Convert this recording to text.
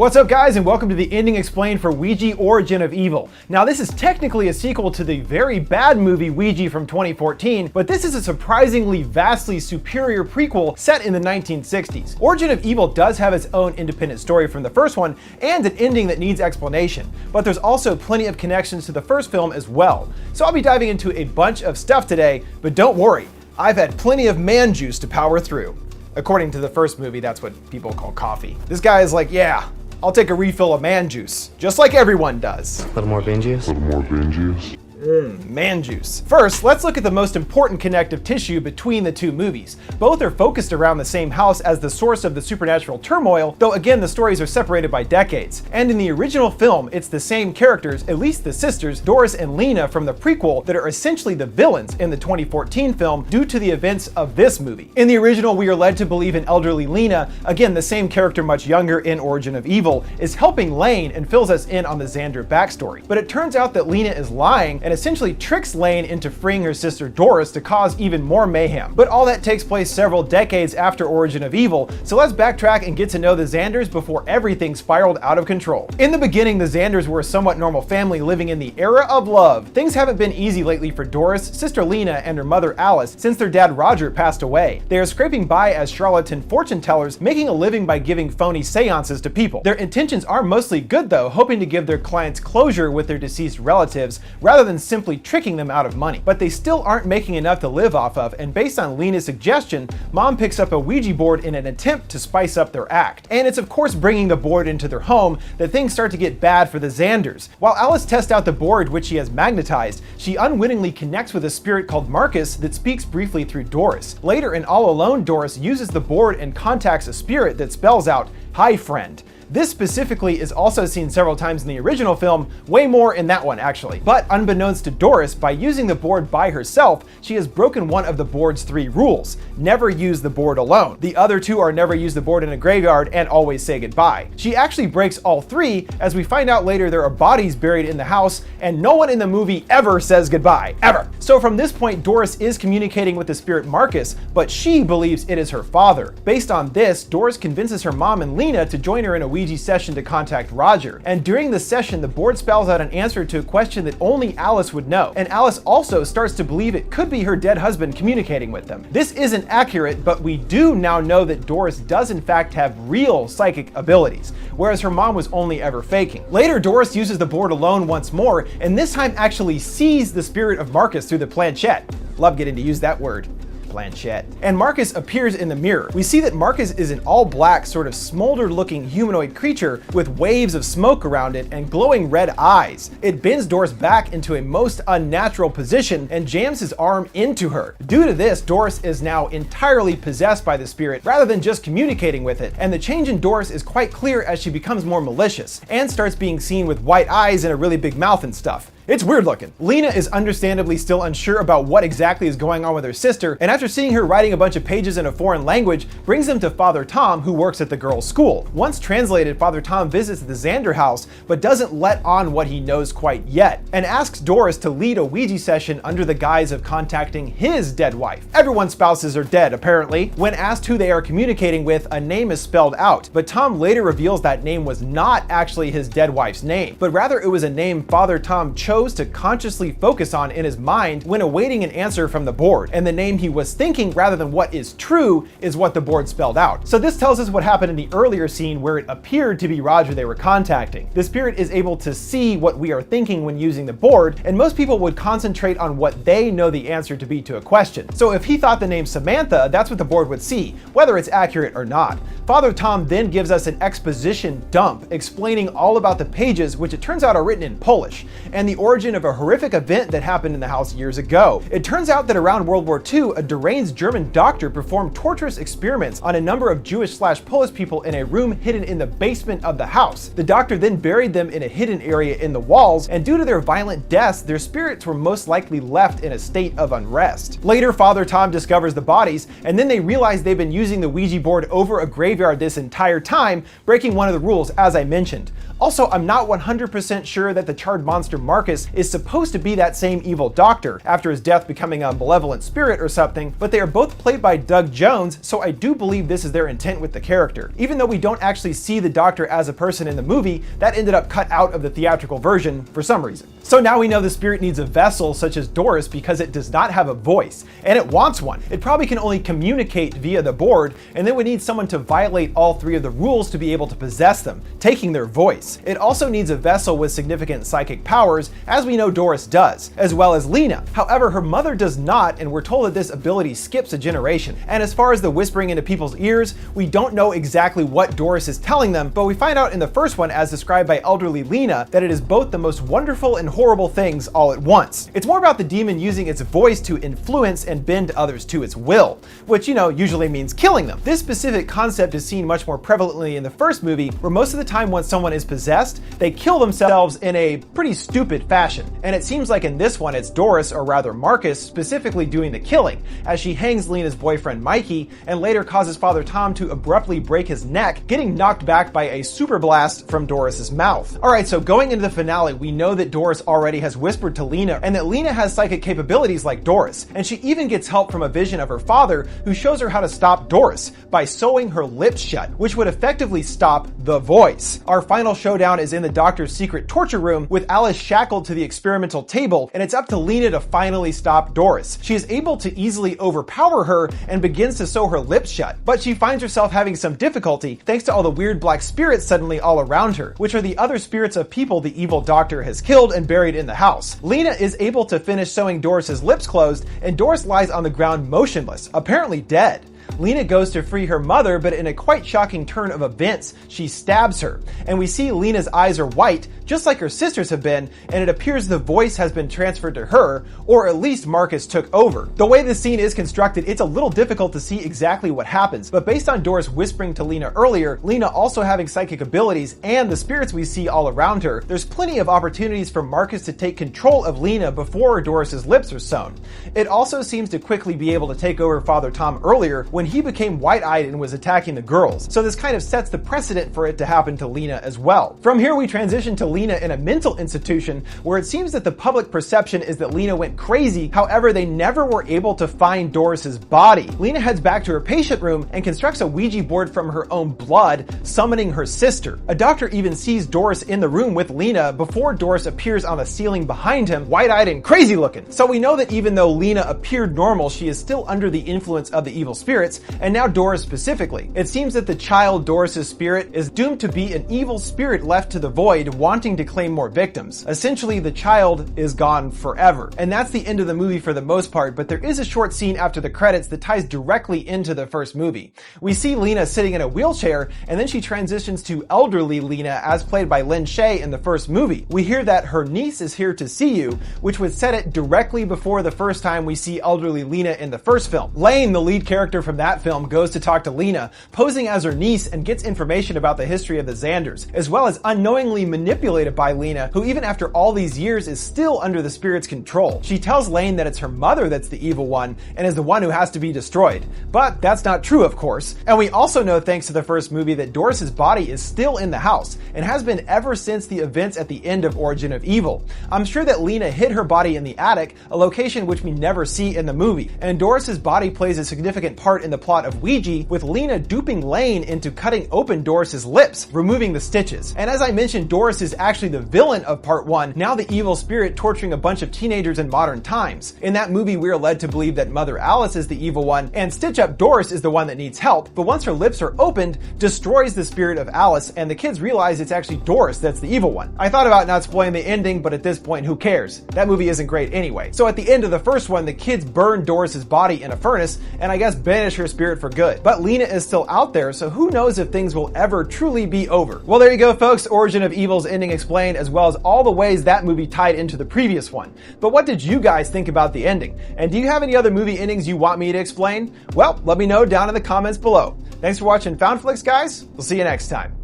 What's up guys, and welcome to the ending explained for Ouija Origin of Evil. Now this is technically a sequel to the very bad movie Ouija from 2014, but this is a surprisingly vastly superior prequel set in the 1960s. Origin of Evil does have its own independent story from the first one, and an ending that needs explanation, but there's also plenty of connections to the first film as well. So I'll be diving into a bunch of stuff today, but don't worry, I've had plenty of man juice to power through. According to the first movie, that's what people call coffee. This guy is like, yeah, I'll take a refill of man juice, just like everyone does. A little more bean juice? Man juice. First, let's look at the most important connective tissue between the two movies. Both are focused around the same house as the source of the supernatural turmoil, though again the stories are separated by decades. And in the original film, it's the same characters, at least the sisters, Doris and Lena from the prequel, that are essentially the villains in the 2014 film due to the events of this movie. In the original, we are led to believe an elderly Lena, again the same character much younger in Origin of Evil, is helping Lane and fills us in on the Xander backstory. But it turns out that Lena is lying and essentially tricks Lane into freeing her sister Doris to cause even more mayhem. But all that takes place several decades after Origin of Evil, so let's backtrack and get to know the Xanders before everything spiraled out of control. In the beginning, the Xanders were a somewhat normal family living in the era of love. Things haven't been easy lately for Doris, sister Lena, and her mother Alice since their dad Roger passed away. They are scraping by as charlatan fortune tellers, making a living by giving phony seances to people. Their intentions are mostly good though, hoping to give their clients closure with their deceased relatives, rather than simply tricking them out of money. But they still aren't making enough to live off of, and based on Lena's suggestion, Mom picks up a Ouija board in an attempt to spice up their act. And it's of course bringing the board into their home that things start to get bad for the Xanders. While Alice tests out the board, which she has magnetized, she unwittingly connects with a spirit called Marcus that speaks briefly through Doris. Later in All Alone, Doris uses the board and contacts a spirit that spells out, "Hi friend." This specifically is also seen several times in the original film, way more in that one actually. But unbeknownst to Doris, by using the board by herself, she has broken one of the board's 3 rules. Never use the board alone. The other 2 are never use the board in a graveyard and always say goodbye. She actually breaks all 3, as we find out later there are bodies buried in the house, and no one in the movie ever says goodbye, ever. So from this point, Doris is communicating with the spirit Marcus, but she believes it is her father. Based on this, Doris convinces her mom and Lena to join her in a Ouija session to contact Roger. And during the session, the board spells out an answer to a question that only Alice would know. And Alice also starts to believe it could be her dead husband communicating with them. This isn't accurate, but we do now know that Doris does in fact have real psychic abilities, whereas her mom was only ever faking. Later, Doris uses the board alone once more, and this time actually sees the spirit of Marcus through the planchette. Love getting to use that word. Planchette. And Marcus appears in the mirror. We see that Marcus is an all-black, sort of smolder-looking humanoid creature with waves of smoke around it and glowing red eyes. It bends Doris back into a most unnatural position and jams his arm into her. Due to this, Doris is now entirely possessed by the spirit rather than just communicating with it, and the change in Doris is quite clear as she becomes more malicious and starts being seen with white eyes and a really big mouth and stuff. It's weird looking. Lena is understandably still unsure about what exactly is going on with her sister, and after seeing her writing a bunch of pages in a foreign language, brings them to Father Tom, who works at the girls' school. Once translated, Father Tom visits the Xander house, but doesn't let on what he knows quite yet, and asks Doris to lead a Ouija session under the guise of contacting his dead wife. Everyone's spouses are dead, apparently. When asked who they are communicating with, a name is spelled out, but Tom later reveals that name was not actually his dead wife's name, but rather it was a name Father Tom chose to consciously focus on in his mind when awaiting an answer from the board, and the name he was thinking rather than what is true is what the board spelled out. So this tells us what happened in the earlier scene where it appeared to be Roger they were contacting. The spirit is able to see what we are thinking when using the board, and most people would concentrate on what they know the answer to be to a question. So if he thought the name Samantha, that's what the board would see, whether it's accurate or not. Father Tom then gives us an exposition dump explaining all about the pages, which it turns out are written in Polish, and the origin of a horrific event that happened in the house years ago. It turns out that around World War II, a deranged German doctor performed torturous experiments on a number of Jewish/Polish people in a room hidden in the basement of the house. The doctor then buried them in a hidden area in the walls, and due to their violent deaths, their spirits were most likely left in a state of unrest. Later, Father Tom discovers the bodies, and then they realize they've been using the Ouija board over a graveyard graveyard this entire time, breaking one of the rules as I mentioned. Also, I'm not 100% sure that the charred monster Marcus is supposed to be that same evil doctor, after his death becoming a malevolent spirit or something, but they are both played by Doug Jones, so I do believe this is their intent with the character. Even though we don't actually see the doctor as a person in the movie, that ended up cut out of the theatrical version for some reason. So now we know the spirit needs a vessel such as Doris because it does not have a voice, and it wants one. It probably can only communicate via the board, and then would need someone to violate all three of the rules to be able to possess them, taking their voice. It also needs a vessel with significant psychic powers, as we know Doris does, as well as Lena. However, her mother does not, and we're told that this ability skips a generation. And as far as the whispering into people's ears, we don't know exactly what Doris is telling them, but we find out in the first one, as described by elderly Lena, that it is both the most wonderful and horrible things all at once. It's more about the demon using its voice to influence and bend others to its will, which, usually means killing them. This specific concept is seen much more prevalently in the first movie, where most of the time when someone is possessed, they kill themselves in a pretty stupid fashion. And it seems like in this one it's Doris, or rather Marcus, specifically doing the killing, as she hangs Lena's boyfriend Mikey and later causes Father Tom to abruptly break his neck, getting knocked back by a super blast from Doris's mouth. Alright, so going into the finale, we know that Doris already has whispered to Lena, and that Lena has psychic capabilities like Doris, and she even gets help from a vision of her father, who shows her how to stop Doris by sewing her lips shut, which would effectively stop the voice. Our final showdown is in the doctor's secret torture room, with Alice shackled to the experimental table, and it's up to Lena to finally stop Doris. She is able to easily overpower her and begins to sew her lips shut, but she finds herself having some difficulty thanks to all the weird black spirits suddenly all around her, which are the other spirits of people the evil doctor has killed and buried in the house. Lena is able to finish sewing Doris's lips closed, and Doris lies on the ground motionless, apparently dead. Lena goes to free her mother, but in a quite shocking turn of events, she stabs her. And we see Lena's eyes are white, just like her sister's have been, and it appears the voice has been transferred to her, or at least Marcus took over. The way this scene is constructed, it's a little difficult to see exactly what happens, but based on Doris whispering to Lena earlier, Lena also having psychic abilities, and the spirits we see all around her, there's plenty of opportunities for Marcus to take control of Lena before Doris's lips are sewn. It also seems to quickly be able to take over Father Tom earlier, when he became wide-eyed and was attacking the girls, so this kind of sets the precedent for it to happen to Lena as well. From here we transition to Lena in a mental institution, where it seems that the public perception is that Lena went crazy, however they never were able to find Doris's body. Lena heads back to her patient room and constructs a Ouija board from her own blood, summoning her sister. A doctor even sees Doris in the room with Lena before Doris appears on the ceiling behind him, wide-eyed and crazy looking. So we know that even though Lena appeared normal, she is still under the influence of the evil spirits, and now Doris specifically. It seems that the child Doris's spirit is doomed to be an evil spirit left to the void, wanting to claim more victims. Essentially, the child is gone forever. And that's the end of the movie for the most part, but there is a short scene after the credits that ties directly into the first movie. We see Lena sitting in a wheelchair, and then she transitions to elderly Lena, as played by Lynn Shay in the first movie. We hear that her niece is here to see you, which would set it directly before the first time we see elderly Lena in the first film. Lane, the lead character from that film, goes to talk to Lena, posing as her niece, and gets information about the history of the Xanders, as well as unknowingly manipulated by Lena, who even after all these years is still under the spirit's control. She tells Lane that it's her mother that's the evil one, and is the one who has to be destroyed. But that's not true, of course. And we also know, thanks to the first movie, that Doris's body is still in the house, and has been ever since the events at the end of Origin of Evil. I'm sure that Lena hid her body in the attic, a location which we never see in the movie, and Doris's body plays a significant part in the plot of Ouija, with Lena duping Lane into cutting open Doris's lips, removing the stitches. And as I mentioned, Doris is actually the villain of part 1, now the evil spirit torturing a bunch of teenagers in modern times. In that movie, we are led to believe that Mother Alice is the evil one, and Stitch Up Doris is the one that needs help, but once her lips are opened, destroys the spirit of Alice, and the kids realize it's actually Doris that's the evil one. I thought about not spoiling the ending, but at this point, who cares? That movie isn't great anyway. So at the end of the first one, the kids burn Doris's body in a furnace, and I guess banish her spirit for good. But Lena is still out there, so who knows if things will ever truly be over. Well, there you go, folks. Origin of Evil's ending explained, as well as all the ways that movie tied into the previous one. But what did you guys think about the ending? And do you have any other movie endings you want me to explain? Well, let me know down in the comments below. Thanks for watching Found Flicks, guys. We'll see you next time.